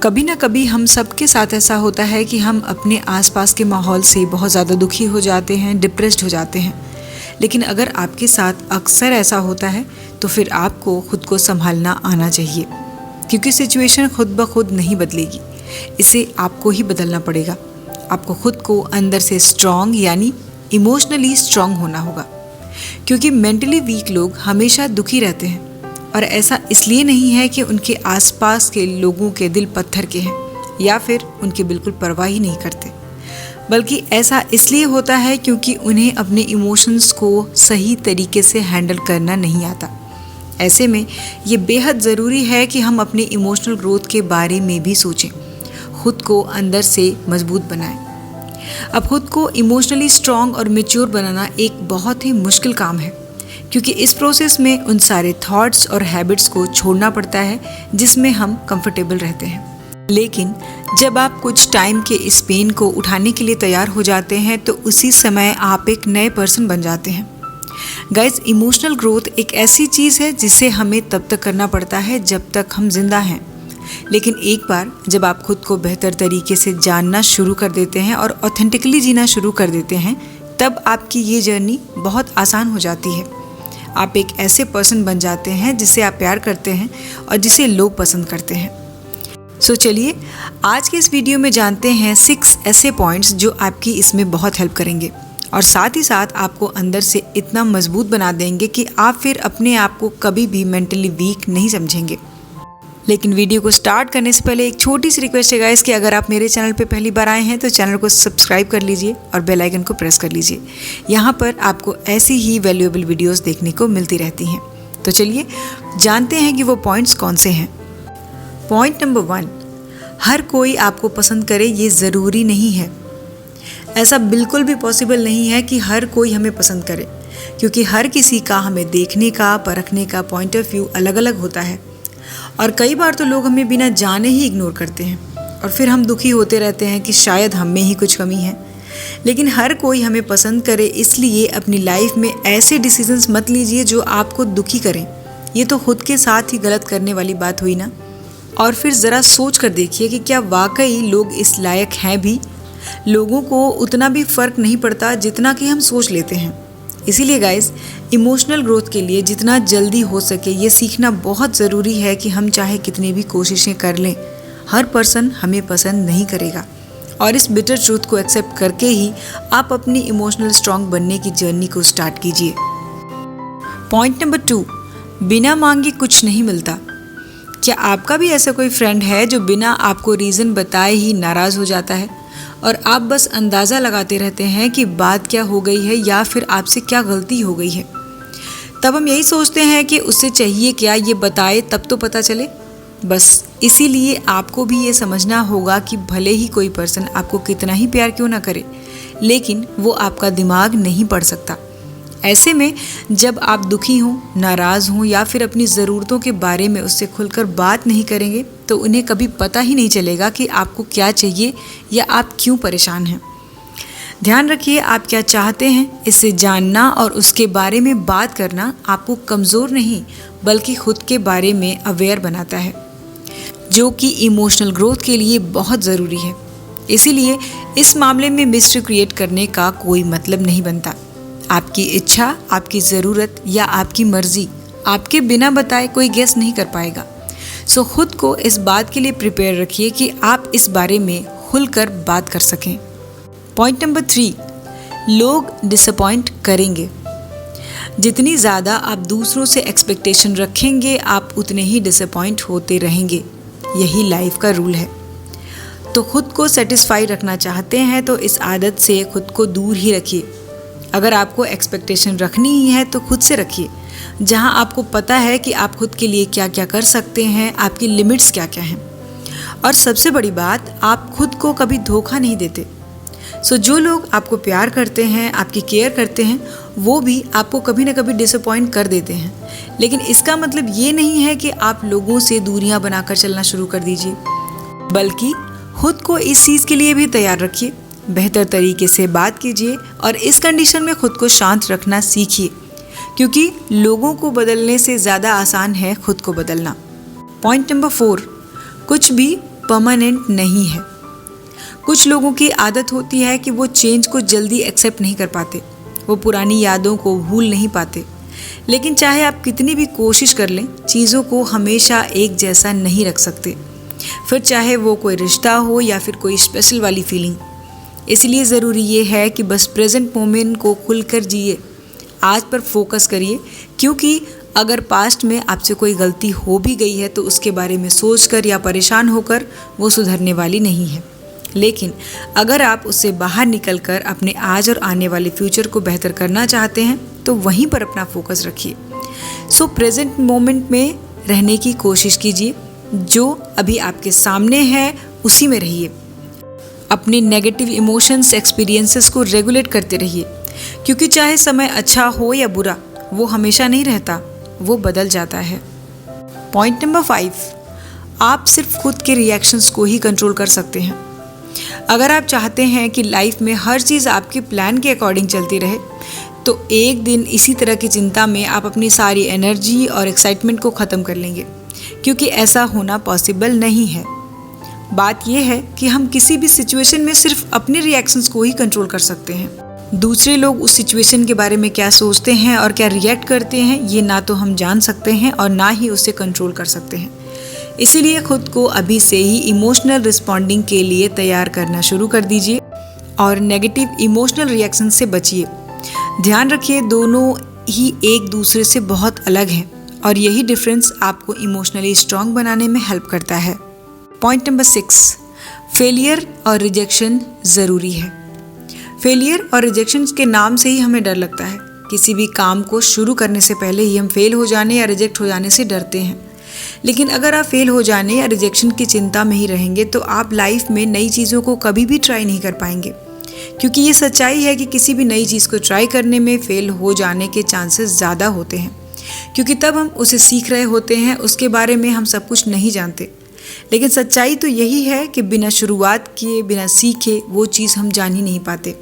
कभी ना कभी हम सबके साथ ऐसा होता है कि हम अपने आसपास के माहौल से बहुत ज़्यादा दुखी हो जाते हैं, डिप्रेस्ड हो जाते हैं। लेकिन अगर आपके साथ अक्सर ऐसा होता है तो फिर आपको खुद को संभालना आना चाहिए, क्योंकि सिचुएशन खुद ब खुद नहीं बदलेगी, इसे आपको ही बदलना पड़ेगा। आपको खुद को अंदर से स्ट्रॉन्ग यानी इमोशनली स्ट्रॉन्ग होना होगा, क्योंकि मेंटली वीक लोग हमेशा दुखी रहते हैं। और ऐसा इसलिए नहीं है कि उनके आसपास के लोगों के दिल पत्थर के हैं या फिर उनकी बिल्कुल परवाह ही नहीं करते, बल्कि ऐसा इसलिए होता है क्योंकि उन्हें अपने इमोशंस को सही तरीके से हैंडल करना नहीं आता। ऐसे में ये बेहद ज़रूरी है कि हम अपने इमोशनल ग्रोथ के बारे में भी सोचें, खुद को अंदर से मजबूत बनाएं। अब खुद को इमोशनली स्ट्रॉन्ग और मैच्योर बनाना एक बहुत ही मुश्किल काम है, क्योंकि इस प्रोसेस में उन सारे थॉट्स और हैबिट्स को छोड़ना पड़ता है जिसमें हम कंफर्टेबल रहते हैं। लेकिन जब आप कुछ टाइम के इस पेन को उठाने के लिए तैयार हो जाते हैं तो उसी समय आप एक नए पर्सन बन जाते हैं। गाइस, इमोशनल ग्रोथ एक ऐसी चीज़ है जिसे हमें तब तक करना पड़ता है जब तक हम जिंदा हैं। लेकिन एक बार जब आप खुद को बेहतर तरीके से जानना शुरू कर देते हैं और ऑथेंटिकली जीना शुरू कर देते हैं, तब आपकी ये जर्नी बहुत आसान हो जाती है। आप एक ऐसे पर्सन बन जाते हैं जिसे आप प्यार करते हैं और जिसे लोग पसंद करते हैं। सो चलिए आज के इस वीडियो में जानते हैं 6 ऐसे पॉइंट्स जो आपकी इसमें बहुत हेल्प करेंगे और साथ ही साथ आपको अंदर से इतना मजबूत बना देंगे कि आप फिर अपने आप को कभी भी मेंटली वीक नहीं समझेंगे। लेकिन वीडियो को स्टार्ट करने से पहले एक छोटी सी रिक्वेस्ट है गाइस कि अगर आप मेरे चैनल पे पहली बार आए हैं तो चैनल को सब्सक्राइब कर लीजिए और बेल आइकन को प्रेस कर लीजिए। यहाँ पर आपको ऐसी ही वैल्यूएबल वीडियोस देखने को मिलती रहती हैं। तो चलिए जानते हैं कि वो पॉइंट्स कौन से हैं। पॉइंट नंबर 1, हर कोई आपको पसंद करे ये ज़रूरी नहीं है। ऐसा बिल्कुल भी पॉसिबल नहीं है कि हर कोई हमें पसंद करे, क्योंकि हर किसी का हमें देखने का, परखने का पॉइंट ऑफ व्यू अलग अलग होता है। और कई बार तो लोग हमें बिना जाने ही इग्नोर करते हैं और फिर हम दुखी होते रहते हैं कि शायद हम में ही कुछ कमी है। लेकिन हर कोई हमें पसंद करे इसलिए अपनी लाइफ में ऐसे डिसीजंस मत लीजिए जो आपको दुखी करें। ये तो खुद के साथ ही गलत करने वाली बात हुई ना। और फिर ज़रा सोच कर देखिए कि क्या वाकई लोग इस लायक हैं भी। लोगों को उतना भी फ़र्क नहीं पड़ता जितना कि हम सोच लेते हैं। इसीलिए गाइस, इमोशनल ग्रोथ के लिए जितना जल्दी हो सके ये सीखना बहुत ज़रूरी है कि हम चाहे कितनी भी कोशिशें कर लें, हर पर्सन हमें पसंद नहीं करेगा। और इस बिटर ट्रूथ को एक्सेप्ट करके ही आप अपनी इमोशनल स्ट्रॉन्ग बनने की जर्नी को स्टार्ट कीजिए। पॉइंट नंबर 2, बिना मांगे कुछ नहीं मिलता। क्या आपका भी ऐसा कोई फ्रेंड है जो बिना आपको रीज़न बताए ही नाराज़ हो जाता है और आप बस अंदाज़ा लगाते रहते हैं कि बात क्या हो गई है या फिर आपसे क्या गलती हो गई है? तब हम यही सोचते हैं कि उससे चाहिए क्या, ये बताए तब तो पता चले। बस इसीलिए आपको भी ये समझना होगा कि भले ही कोई पर्सन आपको कितना ही प्यार क्यों ना करे, लेकिन वो आपका दिमाग नहीं पढ़ सकता। ऐसे में जब आप दुखी हों, नाराज़ हों या फिर अपनी ज़रूरतों के बारे में उससे खुलकर बात नहीं करेंगे तो उन्हें कभी पता ही नहीं चलेगा कि आपको क्या चाहिए या आप क्यों परेशान हैं। ध्यान रखिए, आप क्या चाहते हैं इसे जानना और उसके बारे में बात करना आपको कमज़ोर नहीं बल्कि खुद के बारे में अवेयर बनाता है, जो कि इमोशनल ग्रोथ के लिए बहुत ज़रूरी है। इसीलिए इस मामले में मिस्ट्री क्रिएट करने का कोई मतलब नहीं बनता। आपकी इच्छा, आपकी ज़रूरत या आपकी मर्ज़ी आपके बिना बताए कोई गेस नहीं कर पाएगा। सो खुद को इस बात के लिए प्रिपेयर रखिए कि आप इस बारे में खुलकर बात कर सकें। पॉइंट नंबर 3, लोग डिसअपॉइंट करेंगे। जितनी ज़्यादा आप दूसरों से एक्सपेक्टेशन रखेंगे आप उतने ही डिसअपॉइंट होते रहेंगे। यही लाइफ का रूल है। तो खुद को सेटिस्फाई रखना चाहते हैं तो इस आदत से खुद को दूर ही रखिए। अगर आपको एक्सपेक्टेशन रखनी ही है तो खुद से रखिए, जहां आपको पता है कि आप खुद के लिए क्या क्या कर सकते हैं, आपकी लिमिट्स क्या क्या हैं। और सबसे बड़ी बात, आप खुद को कभी धोखा नहीं देते। सो जो लोग आपको प्यार करते हैं, आपकी केयर करते हैं, वो भी आपको कभी ना कभी डिसअपॉइंट कर देते हैं। लेकिन इसका मतलब ये नहीं है कि आप लोगों से दूरियां बनाकर चलना शुरू कर दीजिए, बल्कि खुद को इस चीज़ के लिए भी तैयार रखिए। बेहतर तरीके से बात कीजिए और इस कंडीशन में खुद को शांत रखना सीखिए, क्योंकि लोगों को बदलने से ज़्यादा आसान है खुद को बदलना। पॉइंट नंबर 4, कुछ भी परमानेंट नहीं है। कुछ लोगों की आदत होती है कि वो चेंज को जल्दी एक्सेप्ट नहीं कर पाते, वो पुरानी यादों को भूल नहीं पाते। लेकिन चाहे आप कितनी भी कोशिश कर लें, चीज़ों को हमेशा एक जैसा नहीं रख सकते, फिर चाहे वो कोई रिश्ता हो या फिर कोई स्पेशल वाली फीलिंग। इसलिए ज़रूरी ये है कि बस प्रेजेंट मोमेंट को खुलकर जिए, आज पर फोकस करिए, क्योंकि अगर पास्ट में आपसे कोई गलती हो भी गई है तो उसके बारे में सोचकर या परेशान होकर वो सुधरने वाली नहीं है। लेकिन अगर आप उससे बाहर निकलकर अपने आज और आने वाले फ्यूचर को बेहतर करना चाहते हैं तो वहीं पर अपना फोकस रखिए। सो प्रेजेंट मोमेंट में रहने की कोशिश कीजिए, जो अभी आपके सामने है उसी में रहिए। अपने नेगेटिव इमोशंस एक्सपीरियंसेस को रेगुलेट करते रहिए, क्योंकि चाहे समय अच्छा हो या बुरा, वो हमेशा नहीं रहता, वो बदल जाता है। पॉइंट नंबर 5, आप सिर्फ खुद के रिएक्शंस को ही कंट्रोल कर सकते हैं। अगर आप चाहते हैं कि लाइफ में हर चीज़ आपके प्लान के अकॉर्डिंग चलती रहे, तो एक दिन इसी तरह की चिंता में आप अपनी सारी एनर्जी और एक्साइटमेंट को ख़त्म कर लेंगे, क्योंकि ऐसा होना पॉसिबल नहीं है। बात यह है कि हम किसी भी सिचुएशन में सिर्फ अपने रिएक्शंस को ही कंट्रोल कर सकते हैं। दूसरे लोग उस सिचुएशन के बारे में क्या सोचते हैं और क्या रिएक्ट करते हैं, ये ना तो हम जान सकते हैं और ना ही उसे कंट्रोल कर सकते हैं। इसीलिए खुद को अभी से ही इमोशनल रिस्पॉन्डिंग के लिए तैयार करना शुरू कर दीजिए और नेगेटिव इमोशनल रिएक्शन से बचिए। ध्यान रखिए, दोनों ही एक दूसरे से बहुत अलग हैं और यही डिफरेंस आपको इमोशनली स्ट्रांग बनाने में हेल्प करता है। पॉइंट नंबर 6, फेलियर और रिजेक्शन ज़रूरी है। फेलियर और रिजेक्शन के नाम से ही हमें डर लगता है। किसी भी काम को शुरू करने से पहले ही हम फेल हो जाने या रिजेक्ट हो जाने से डरते हैं। लेकिन अगर आप फेल हो जाने या रिजेक्शन की चिंता में ही रहेंगे तो आप लाइफ में नई चीज़ों को कभी भी ट्राई नहीं कर पाएंगे, क्योंकि ये सच्चाई है कि किसी भी नई चीज़ को ट्राई करने में फेल हो जाने के चांसेस ज़्यादा होते हैं, क्योंकि तब हम उसे सीख रहे होते हैं, उसके बारे में हम सब कुछ नहीं जानते। लेकिन सच्चाई तो यही है कि बिना शुरुआत किए, बिना सीखे वो चीज़ हम जान ही नहीं पाते।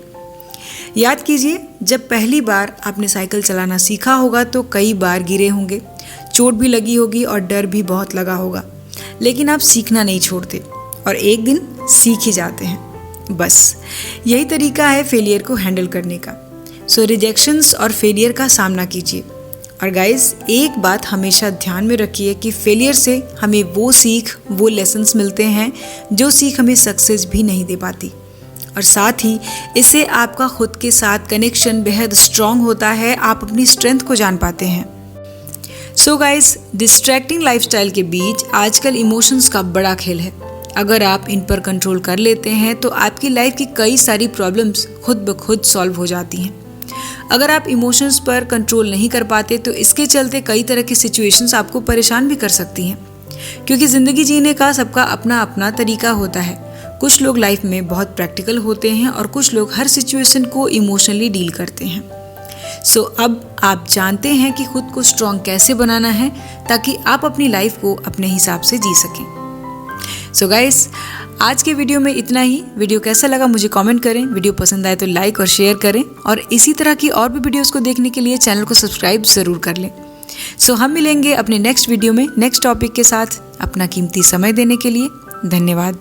याद कीजिए, जब पहली बार आपने साइकिल चलाना सीखा होगा तो कई बार गिरे होंगे, चोट भी लगी होगी और डर भी बहुत लगा होगा, लेकिन आप सीखना नहीं छोड़ते और एक दिन सीख ही जाते हैं। बस यही तरीका है फेलियर को हैंडल करने का। सो रिजेक्शंस और फेलियर का सामना कीजिए। और गाइस, एक बात हमेशा ध्यान में रखिए कि फेलियर से हमें वो सीख, वो लेसन्स मिलते हैं जो सीख हमें सक्सेस भी नहीं दे पाती, और साथ ही इससे आपका खुद के साथ कनेक्शन बेहद स्ट्रॉन्ग होता है, आप अपनी स्ट्रेंथ को जान पाते हैं। सो गाइस, डिस्ट्रैक्टिंग लाइफस्टाइल के बीच आजकल इमोशंस का बड़ा खेल है। अगर आप इन पर कंट्रोल कर लेते हैं तो आपकी लाइफ की कई सारी प्रॉब्लम्स खुद ब खुद सॉल्व हो जाती हैं। अगर आप इमोशंस पर कंट्रोल नहीं कर पाते तो इसके चलते कई तरह की सिचुएशंस आपको परेशान भी कर सकती हैं, क्योंकि ज़िंदगी जीने का सबका अपना अपना तरीका होता है। कुछ लोग लाइफ में बहुत प्रैक्टिकल होते हैं और कुछ लोग हर सिचुएशन को इमोशनली डील करते हैं। सो अब आप जानते हैं कि खुद को स्ट्रॉन्ग कैसे बनाना है, ताकि आप अपनी लाइफ को अपने हिसाब से जी सकें। सो गाइस, आज के वीडियो में इतना ही। वीडियो कैसा लगा मुझे कमेंट करें, वीडियो पसंद आए तो लाइक और शेयर करें, और इसी तरह की और भी वीडियोस को देखने के लिए चैनल को सब्सक्राइब ज़रूर कर लें। सो हम मिलेंगे अपने नेक्स्ट वीडियो में नेक्स्ट टॉपिक के साथ। अपना कीमती समय देने के लिए धन्यवाद।